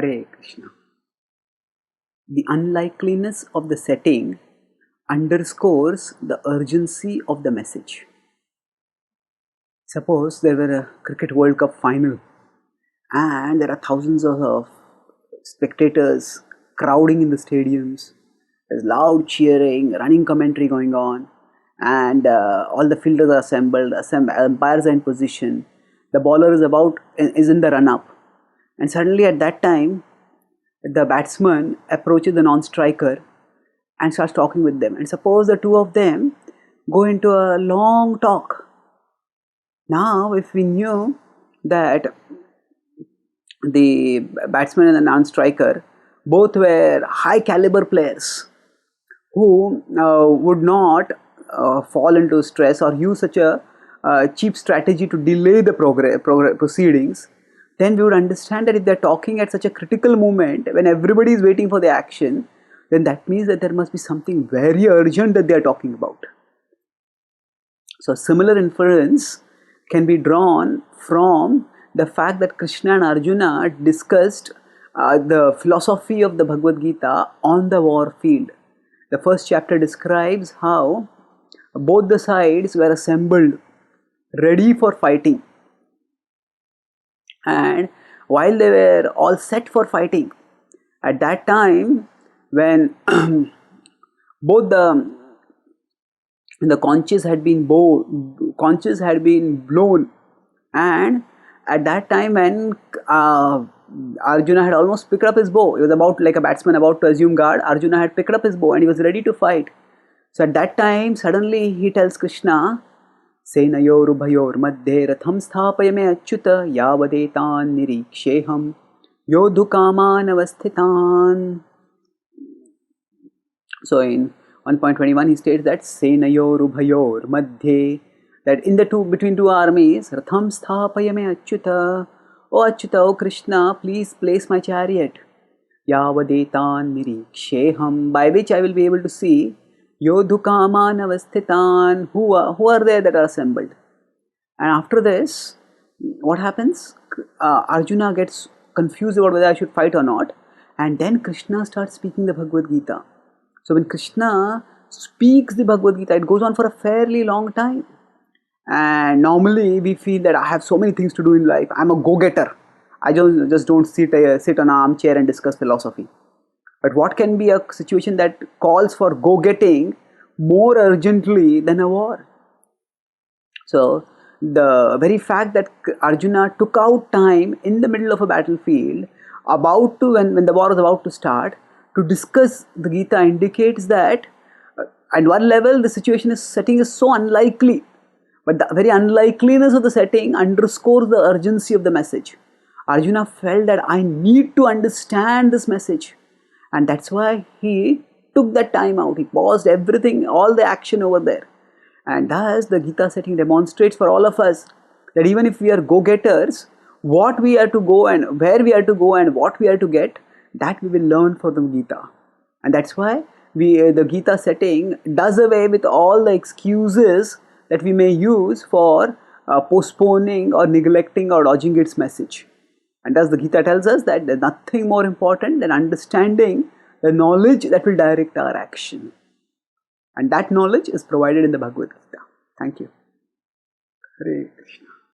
Hare Krishna. The unlikeliness of the setting underscores the urgency of the message. Suppose there were a Cricket World Cup final and there are thousands of spectators crowding in the stadiums. There's loud cheering, running commentary going on, and all the fielders are assembled, umpires are in position. The bowler is in the run-up, and suddenly at that time, the batsman approaches the non-striker and starts talking with them. And suppose the two of them go into a long talk. Now, if we knew that the batsman and the non-striker both were high caliber players who would not fall into stress or use such a cheap strategy to delay the proceedings, then we would understand that if they are talking at such a critical moment when everybody is waiting for the action, then that means that there must be something very urgent that they are talking about. So similar inference can be drawn from the fact that Krishna and Arjuna discussed the philosophy of the Bhagavad-gita on the war field. The first chapter describes how both the sides were assembled, ready for fighting. And while they were all set for fighting, at that time when both the conches had been blown, and at that time when Arjuna had almost picked up his bow, he was about, like a batsman about to assume guard, Arjuna had picked up his bow and he was ready to fight. So at that time, suddenly he tells Krishna, Senayor ubhayor madhye ratham sthapayame achyuta yavadetan niriksheham yodhukaman avasthitan. So in 1.21 he states that Senayor ubhayor madhye, that in the between two armies, ratham sthapayame achyuta, O Achyuta, O Krishna, please place my chariot. Yavadetan niriksheham, by which I will be able to see Yodhukaman avasthitan, who are there that are assembled. And after this, what happens? Arjuna gets confused about whether I should fight or not, and then Krishna starts speaking the Bhagavad-gita. So when Krishna speaks the Bhagavad-gita, it goes on for a fairly long time. And normally we feel that I have so many things to do in life. I'm a go-getter. I just don't sit on an armchair and discuss philosophy. But what can be a situation that calls for go-getting more urgently than a war? So the very fact that Arjuna took out time in the middle of a battlefield, when the war was about to start, to discuss the Gita indicates that at one level the setting is so unlikely. But the very unlikeliness of the setting underscores the urgency of the message. Arjuna felt that I need to understand this message. And that's why he took that time out. He paused everything, all the action over there. And thus the Gita setting demonstrates for all of us that even if we are go-getters, what we are to go and where we are to go and what we are to get, that we will learn from the Gita. And that's why the Gita setting does away with all the excuses that we may use for postponing or neglecting or dodging its message. And thus the Gita tells us that there is nothing more important than understanding the knowledge that will direct our action. And that knowledge is provided in the Bhagavad-gita. Thank you. Hare Krishna.